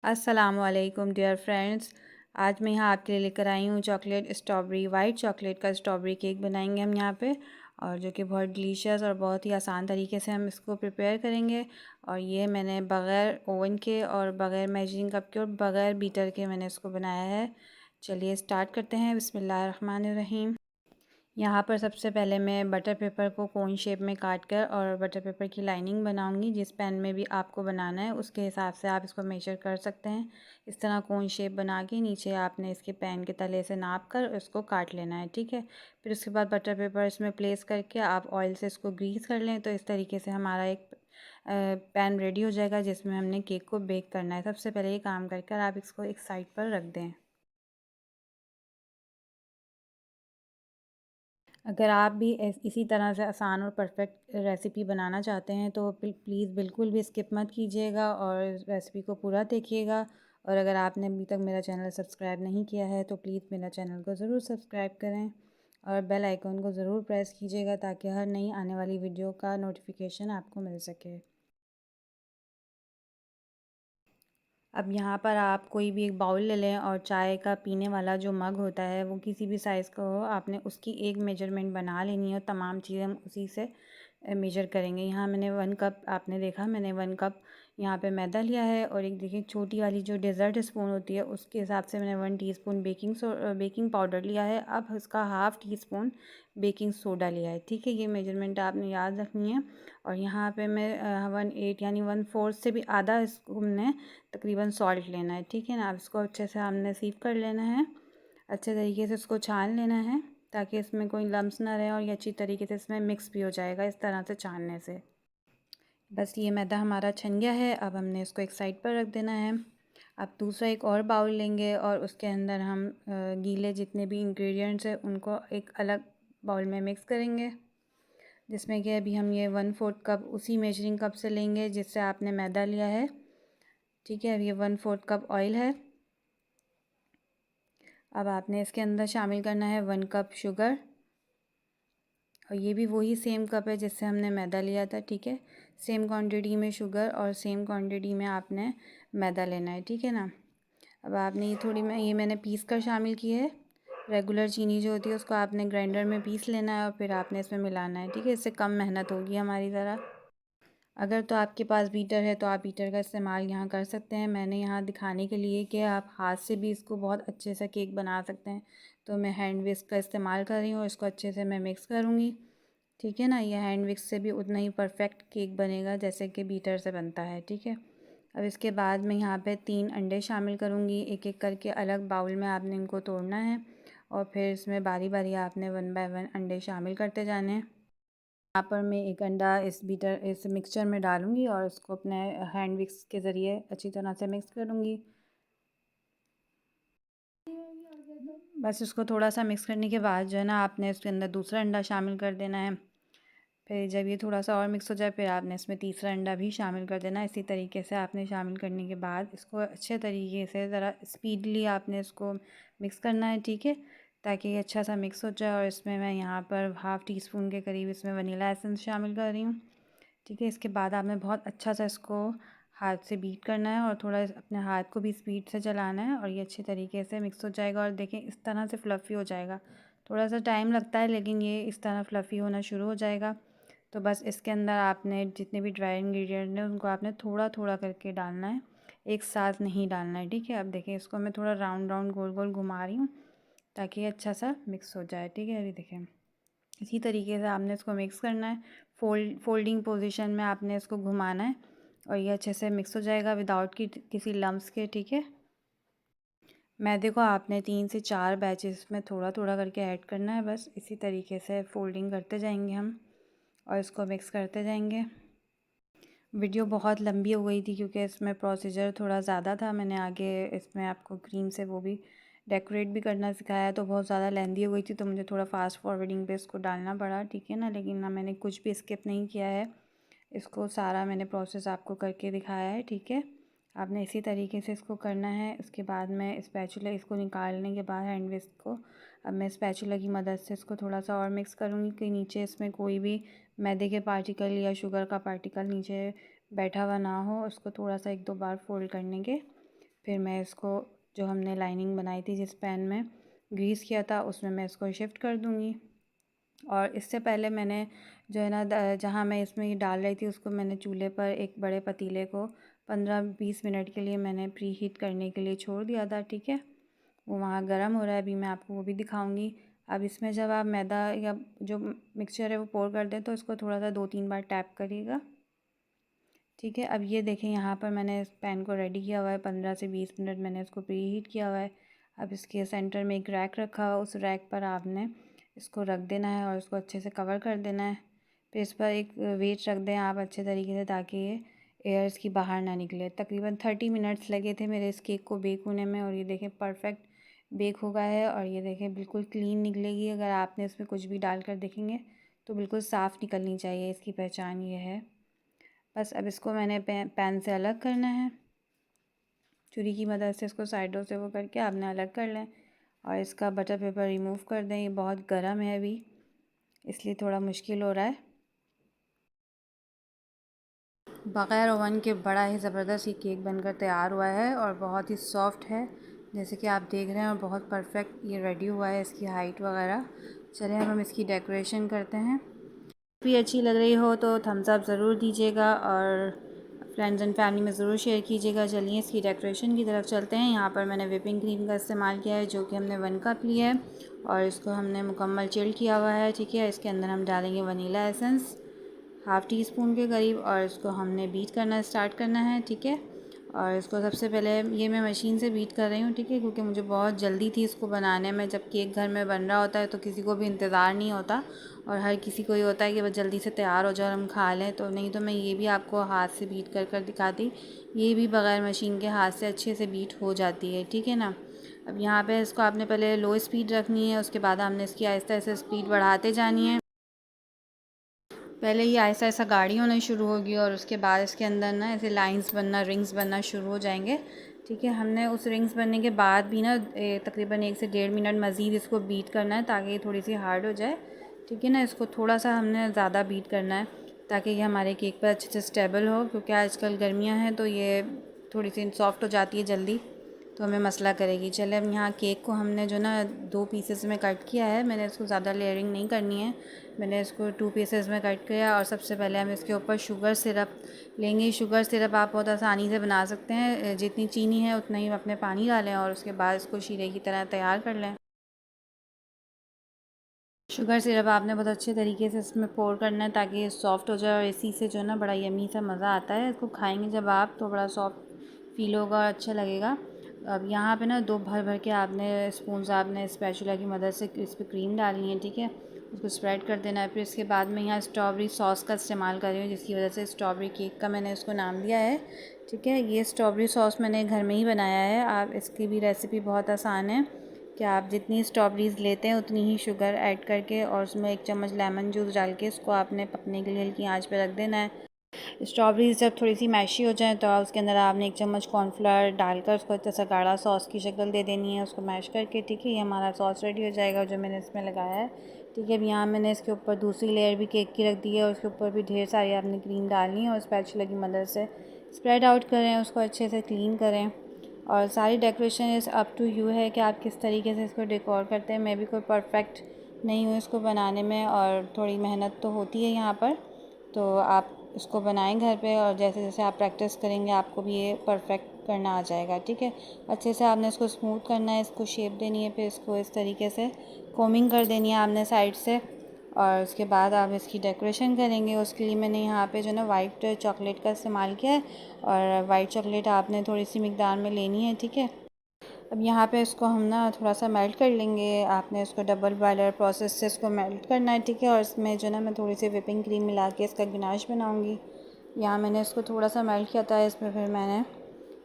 अस्सलामुअलैकुम dear friends. आज मैं यहाँ आपके लिए लेकर आई हूँ चॉकलेट स्ट्रॉबेरी वाइट चॉकलेट का स्ट्रॉबेरी केक बनाएंगे हम यहाँ पे। और जो कि बहुत डिलीशियस और बहुत ही आसान तरीके से हम इसको प्रिपेयर करेंगे। और ये मैंने बग़ैर ओवन के और बग़ैर मेजरिंग कप के और बग़ैर बीटर के मैंने इसको बनाया है। चलिए स्टार्ट करते हैं। बिस्मिल्लाहिर्रहमानिर्रहीम। यहाँ पर सबसे पहले मैं बटर पेपर को कोन शेप में काट कर और बटर पेपर की लाइनिंग बनाऊंगी। जिस पैन में भी आपको बनाना है उसके हिसाब से आप इसको मेजर कर सकते हैं। इस तरह कोन शेप बना के नीचे आपने इसके पैन के तले से नाप कर इसको काट लेना है, ठीक है। फिर उसके बाद बटर पेपर इसमें प्लेस करके आप ऑयल से इसको ग्रीस कर लें। तो इस तरीके से हमारा एक पैन रेडी हो जाएगा जिसमें हमने केक को बेक करना है। सबसे पहले ये काम कर आप इसको एक साइड पर रख दें। अगर आप भी इसी तरह से आसान और परफेक्ट रेसिपी बनाना चाहते हैं तो प्लीज़ बिल्कुल भी स्किप मत कीजिएगा और रेसिपी को पूरा देखिएगा। और अगर आपने अभी तक मेरा चैनल सब्सक्राइब नहीं किया है तो प्लीज़ मेरा चैनल को ज़रूर सब्सक्राइब करें और बेल आइकन को ज़रूर प्रेस कीजिएगा ताकि हर नई आने वाली वीडियो का नोटिफिकेशन आपको मिल सके। अब यहाँ पर आप कोई भी एक बाउल ले लें और चाय का पीने वाला जो मग होता है वो किसी भी साइज़ का हो, आपने उसकी एक मेजरमेंट बना लेनी है और तमाम चीज़ें हम उसी से मेजर करेंगे। यहाँ मैंने 1 कप, आपने देखा मैंने 1 कप यहाँ पे मैदा लिया है। और एक देखिए छोटी वाली जो डेज़र्ट स्पून होती है उसके हिसाब से मैंने 1 टीस्पून बेकिंग पाउडर लिया है। अब उसका half tea spoon baking soda लिया है, ठीक है। ये मेजरमेंट आपने याद रखनी है। और यहाँ पे मैं 1/8 यानी 1/4 से भी आधा इसको हमने तकरीबन सॉल्ट लेना है, ठीक है ना। अब इसको अच्छे से हमने सीव कर लेना है, अच्छे तरीके से इसको छान लेना है ताकि इसमें कोई लम्स ना रहे और ये अच्छी तरीके से इसमें मिक्स भी हो जाएगा इस तरह से छानने से। बस ये मैदा हमारा छन गया है। अब हमने इसको एक साइड पर रख देना है। अब दूसरा एक और बाउल लेंगे और उसके अंदर हम गीले जितने भी इंग्रेडिएंट्स हैं उनको एक अलग बाउल में मिक्स करेंगे। जिसमें कि अभी हम ये 1/4 कप उसी मेजरिंग कप से लेंगे जिससे आपने मैदा लिया है, ठीक है। अब ये 1/4 कप ऑयल है। अब आपने इसके अंदर शामिल करना है 1 कप शुगर और ये भी वही सेम कप है जिससे हमने मैदा लिया था, ठीक है। सेम क्वांटिटी में शुगर और सेम क्वांटिटी में आपने मैदा लेना है, ठीक है ना। अब आपने ये मैंने पीस कर शामिल की है। रेगुलर चीनी जो होती है उसको आपने ग्राइंडर में पीस लेना है और फिर आपने इसमें मिलाना है, ठीक है। इससे कम मेहनत होगी हमारी ज़रा। अगर तो आपके पास बीटर है तो आप बीटर का इस्तेमाल यहाँ कर सकते हैं। मैंने यहाँ दिखाने के लिए कि आप हाथ से भी इसको बहुत अच्छे से केक बना सकते हैं तो मैं हैंड विस्क का इस्तेमाल कर रही हूँ। इसको अच्छे से मैं मिक्स करूँगी, ठीक है ना। ये हैंड विस्क से भी उतना ही परफेक्ट केक बनेगा जैसे कि बीटर से बनता है, ठीक है। अब इसके बाद मैं यहाँ पे 3 अंडे शामिल करूँगी। एक एक करके अलग बाउल में आपने इनको तोड़ना है और फिर इसमें बारी बारी आपने 1 बाय 1 अंडे शामिल करते जाने हैं। यहाँ पर मैं एक अंडा इस मिक्सचर में डालूँगी और उसको अपने हैंड विक्स के ज़रिए अच्छी तरह से मिक्स करूँगी। बस इसको थोड़ा सा मिक्स करने के बाद जो है ना आपने इसके अंदर दूसरा अंडा शामिल कर देना है। फिर जब ये थोड़ा सा और मिक्स हो जाए फिर आपने इसमें तीसरा अंडा भी शामिल कर देना है। इसी तरीके से आपने शामिल करने के बाद इसको अच्छे तरीके से ज़रा स्पीडली आपने इसको मिक्स करना है, ठीक है, ताकि ये अच्छा सा मिक्स हो जाए। और इसमें मैं यहाँ पर हाफ़ टी स्पून के करीब इसमें वनीला एसेंस शामिल कर रही हूँ, ठीक है। इसके बाद आपने बहुत अच्छा सा इसको हाथ से बीट करना है और थोड़ा अपने हाथ को भी स्पीड से चलाना है और ये अच्छे तरीके से मिक्स हो जाएगा। और देखें इस तरह से फ्लफ़ी हो जाएगा। थोड़ा सा टाइम लगता है लेकिन ये इस तरह फ्लफ़ी होना शुरू हो जाएगा। तो बस इसके अंदर आपने जितने भी ड्राई इंग्रेडिएंट हैं उनको आपने थोड़ा थोड़ा करके डालना है, एक साथ नहीं डालना है, ठीक है। अब देखिए इसको मैं थोड़ा राउंड राउंड गोल गोल घुमा रही हूँ ताकि ये अच्छा सा मिक्स हो जाए, ठीक है। अभी देखें इसी तरीके से आपने इसको मिक्स करना है। फोल्डिंग पोजीशन में आपने इसको घुमाना है और ये अच्छे से मिक्स हो जाएगा विदाउट किसी लम्स के, ठीक है। मैदे को आपने 3 से 4 बैचेस में थोड़ा थोड़ा करके ऐड करना है। बस इसी तरीके से फोल्डिंग करते जाएंगे हम और इसको मिक्स करते जाएंगे। वीडियो बहुत लंबी हो गई थी क्योंकि इसमें प्रोसीजर थोड़ा ज़्यादा था। मैंने आगे इसमें आपको क्रीम से वो भी डेकोरेट भी करना सिखाया तो बहुत ज़्यादा लेंदी हो गई थी तो मुझे थोड़ा फास्ट फॉरवर्डिंग पे इसको डालना पड़ा, ठीक है ना। लेकिन ना मैंने कुछ भी स्किप नहीं किया है, इसको सारा मैंने प्रोसेस आपको करके दिखाया है, ठीक है। आपने इसी तरीके से इसको करना है। उसके बाद मैं स्पैचुला इसको निकालने के बाद हैंड विस्क को अब मैं स्पैचुला की मदद से इसको थोड़ा सा और मिक्स करूँगी कि नीचे इसमें कोई भी मैदे के पार्टिकल या शुगर का पार्टिकल नीचे बैठा हुआ ना हो। उसको थोड़ा सा 1-2 बार फोल्ड करने के फिर मैं इसको जो हमने लाइनिंग बनाई थी जिस पैन में ग्रीस किया था उसमें मैं इसको शिफ्ट कर दूँगी। और इससे पहले मैंने जो है ना जहाँ मैं इसमें ये डाल रही थी उसको मैंने चूल्हे पर एक बड़े पतीले को 15-20 मिनट के लिए मैंने प्री हीट करने के लिए छोड़ दिया था, ठीक है। वो वहाँ गर्म हो रहा है, अभी मैं आपको वो भी दिखाऊंगी। अब इसमें जब आप मैदा या जो मिक्सचर है वो पोर कर दें तो इसको थोड़ा सा 2-3 बार टैप करिएगा, ठीक है। अब ये देखें यहाँ पर मैंने इस पैन को रेडी किया हुआ है, 15 से 20 मिनट मैंने इसको प्री हीट किया हुआ है। अब इसके सेंटर में एक रैक रखा हुआ, उस रैक पर आपने इसको रख देना है और इसको अच्छे से कवर कर देना है। फिर इस पर एक वेट रख दें आप अच्छे तरीके से ताकि ये एयर्स की बाहर ना निकले। तकरीबन 30 मिनट्स लगे थे मेरे इस केक को बेक होने में और ये देखें परफेक्ट बेक हो गया है। और ये देखें बिल्कुल क्लीन निकलेगी, अगर आपने इसमें कुछ भी डाल कर देखेंगे तो बिल्कुल साफ़ निकलनी चाहिए, इसकी पहचान ये है। बस अब इसको मैंने पैन से अलग करना है, छुरी की मदद से इसको साइडों से वो करके आपने अलग कर लें और इसका बटर पेपर रिमूव कर दें। ये बहुत गर्म है अभी, इसलिए थोड़ा मुश्किल हो रहा है। बग़ैर ओवन के बड़ा ही ज़बरदस्त ये केक बनकर तैयार हुआ है और बहुत ही सॉफ्ट है जैसे कि आप देख रहे हैं, और बहुत परफेक्ट ये रेडी हुआ है, इसकी हाइट वगैरह। चलिए अब हम इसकी डेकोरेशन करते हैं। भी अच्छी लग रही हो तो थम्स अप ज़रूर दीजिएगा और फ्रेंड्स एंड फैमिली में ज़रूर शेयर कीजिएगा। चलिए इसकी डेकोरेशन की तरफ चलते हैं। यहाँ पर मैंने व्हिपिंग क्रीम का इस्तेमाल किया है जो कि हमने 1 कप लिया है और इसको हमने मुकम्मल चिल्ड किया हुआ है, ठीक है। इसके अंदर हम डालेंगे वनीला एसेंस 1/2 टीस्पून के करीब और इसको हमने बीट करना स्टार्ट करना है, ठीक है। और इसको सबसे पहले ये मैं मशीन से बीट कर रही हूँ, ठीक है, क्योंकि मुझे बहुत जल्दी थी इसको बनाने में। जब केक घर में बन रहा होता है तो किसी को भी इंतज़ार नहीं होता और हर किसी को ये होता है कि वह जल्दी से तैयार हो जाए और हम खा लें। तो नहीं तो मैं ये भी आपको हाथ से बीट कर कर दिखाती, ये भी बग़ैर मशीन के हाथ से अच्छे से बीट हो जाती है, ठीक है ना। अब यहाँ पे इसको आपने पहले लो स्पीड रखनी है, उसके बाद हमने इसकी आहिस्ता आहिस्ता स्पीड बढ़ाते जानी है। पहले ये आहिस्ता आहिस्ता गाढ़ी होना शुरू होगी और उसके बाद इसके अंदर ना ऐसे लाइंस बनना, रिंग्स बनना शुरू हो जाएंगे, ठीक है। हमने उस रिंग्स बनने के बाद भी ना तकरीबन 1 से 1.5 मिनट मज़ीद इसको बीट करना है ताकि ये थोड़ी सी हार्ड हो जाए, ठीक है ना। इसको थोड़ा सा हमने ज़्यादा बीट करना है ताकि ये हमारे केक पर अच्छे से स्टेबल हो, क्योंकि आजकल गर्मियाँ हैं तो ये थोड़ी सी सॉफ्ट हो जाती है जल्दी, तो हमें मसला करेगी। चले अब यहाँ केक को हमने जो ना 2 पीसेस में कट किया है, मैंने इसको ज़्यादा लेयरिंग नहीं करनी है, मैंने इसको 2 पीसेस में कट किया। और सबसे पहले हम इसके ऊपर शुगर सिरप लेंगे। शुगर सिरप आप बहुत आसानी से बना सकते हैं, जितनी चीनी है उतना ही अपने पानी डालें और उसके बाद इसको शीरे की तरह तैयार कर लें। शुगर सिरप आपने बहुत अच्छे तरीके से इसमें पोर करना है ताकि ये सॉफ़्ट हो जाए और इसी से जो है ना बड़ा यमी सा मज़ा आता है। इसको खाएंगे जब आप तो बड़ा सॉफ्ट फील होगा और अच्छा लगेगा। अब यहाँ पे ना 2 भर भर के आपने स्पून्स आपने स्पैचुला की मदद से इस पर क्रीम डालनी है, ठीक है। उसको स्प्रेड कर देना है। फिर इसके बाद मैं यहाँ स्ट्रॉबेरी सॉस का इस्तेमाल कर रही हूँ जिसकी वजह से स्ट्रॉबेरी केक का मैंने इसको नाम दिया है, ठीक है। ये स्ट्रॉबेरी सॉस मैंने घर में ही बनाया है। आप इसकी भी रेसिपी बहुत आसान है कि आप जितनी स्ट्रॉबेरीज़ लेते हैं उतनी ही शुगर ऐड करके और उसमें 1 चम्मच लेमन जूस डाल के इसको आपने पकने के लिए हल्की आंच पे रख देना है। स्ट्रॉबेरीज़ जब थोड़ी सी मैशी हो जाए तो उसके अंदर आपने 1 चम्मच कॉर्नफ्लावर डालकर उसको इतना सा गाढ़ा सॉस की शक्ल दे देनी है, उसको मैश करके, ठीक है। ये हमारा सॉस रेडी हो जाएगा जो मैंने इसमें लगाया है, ठीक है। अब यहाँ मैंने इसके ऊपर दूसरी लेयर भी केक की रख दी है और उसके ऊपर भी ढेर सारी आपने क्रीम डालनी है और स्पैचुला की मदद से स्प्रेड आउट करें, उसको अच्छे से क्लीन करें। और सारी decoration is up to you है कि आप किस तरीके से इसको डेकोर करते हैं। मैं भी कोई परफेक्ट नहीं हूँ इसको बनाने में और थोड़ी मेहनत तो होती है यहाँ पर, तो आप इसको बनाएं घर पे और जैसे जैसे आप प्रैक्टिस करेंगे आपको भी ये परफेक्ट करना आ जाएगा, ठीक है। अच्छे से आपने इसको स्मूथ करना है, इसको शेप देनी है, फिर इसको इस तरीके से कोमिंग कर देनी है आपने साइड से और उसके बाद आप इसकी डेकोरेशन करेंगे। उसके लिए मैंने यहाँ पे जो ना वाइट चॉकलेट का इस्तेमाल किया है और वाइट चॉकलेट आपने थोड़ी सी मिकदार में लेनी है, ठीक है। अब यहाँ पे इसको हम ना थोड़ा सा मेल्ट कर लेंगे। आपने इसको डबल बॉयलर प्रोसेस से इसको मेल्ट करना है, ठीक है। और इसमें जो ना मैं थोड़ी सी व्हिपिंग क्रीम मिला के इसका गनाश बनाऊँगी। यहाँ मैंने इसको थोड़ा सा मेल्ट किया था, इसमें फिर मैंने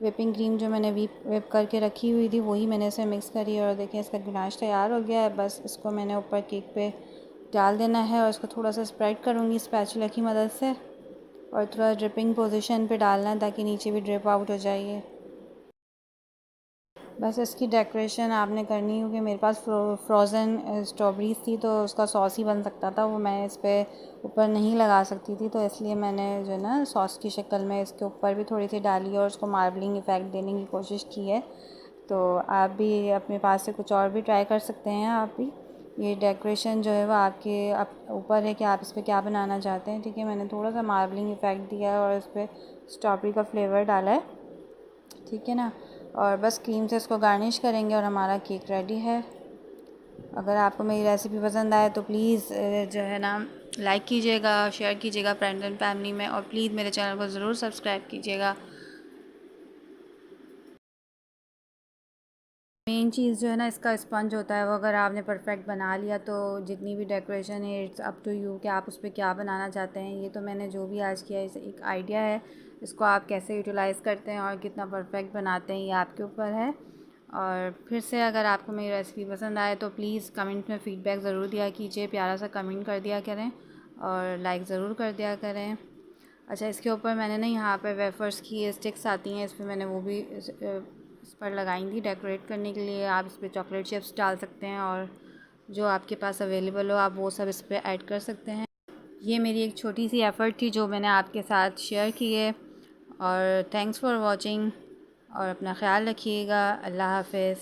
व्हिपिंग क्रीम जो मैंने व्हिप करके रखी हुई थी वही मैंने इसे मिक्स करी और देखिए इसका गनाश तैयार हो गया है। बस इसको मैंने ऊपर केक पे डाल देना है और इसको थोड़ा सा स्प्रेड करूँगी स्पैचुला की मदद से और थोड़ा ड्रिपिंग पोजीशन पे डालना है ताकि नीचे भी ड्रिप आउट हो जाए। बस इसकी डेकोरेशन आपने करनी होगी। मेरे पास फ्रोज़न स्ट्रॉबेरीज़ थी तो उसका सॉस ही बन सकता था, वो मैं इस पे ऊपर नहीं लगा सकती थी, तो इसलिए मैंने जो है ना सॉस की शक्ल में इसके ऊपर भी थोड़ी सी डाली और उसको मार्बलिंग इफ़ेक्ट देने की कोशिश की है। तो आप भी अपने पास से कुछ और भी ट्राई कर सकते हैं। आप भी ये डेकोरेशन जो है वो आपके ऊपर है कि आप इस पर क्या बनाना चाहते हैं। ठीक है, मैंने थोड़ा सा मार्बलिंग इफ़ेक्ट दिया है और इस पर स्ट्रॉबेरी का फ्लेवर डाला है। ठीक है ना, और बस क्रीम से इसको गार्निश करेंगे और हमारा केक रेडी है। अगर आपको मेरी रेसिपी पसंद आए तो प्लीज़ जो है ना लाइक कीजिएगा, शेयर कीजिएगा फ्रेंड्स एंड फैमिली में, और प्लीज़ मेरे चैनल को ज़रूर सब्सक्राइब कीजिएगा। मेन चीज़ जो है ना इसका स्पंज होता है, वो अगर आपने परफेक्ट बना लिया तो जितनी भी डेकोरेशन है इट्स अप टू यू कि आप उस पर क्या बनाना चाहते हैं। ये तो मैंने जो भी आज किया है एक आइडिया है, इसको आप कैसे यूटिलाइज़ करते हैं और कितना परफेक्ट बनाते हैं ये आपके ऊपर है। और फिर से अगर आपको मेरी रेसिपी पसंद आए तो प्लीज़ कमेंट में फ़ीडबैक ज़रूर दिया कीजिए, प्यारा सा कमेंट कर दिया करें और लाइक ज़रूर कर दिया करें। अच्छा, इसके ऊपर मैंने ना यहाँ पे वेफ़र्स की स्टिक्स आती हैं, इस पर मैंने वो भी इस पर लगाई थी डेकोरेट करने के लिए। आप इस पर चॉकलेट चिप्स डाल सकते हैं और जो आपके पास अवेलेबल हो आप वो सब इस पर ऐड कर सकते हैं। ये मेरी एक छोटी सी एफ़र्ट थी जो मैंने आपके साथ शेयर की है, और थैंक्स फॉर वॉचिंग और अपना ख्याल रखिएगा। अल्लाह हाफ़िज़।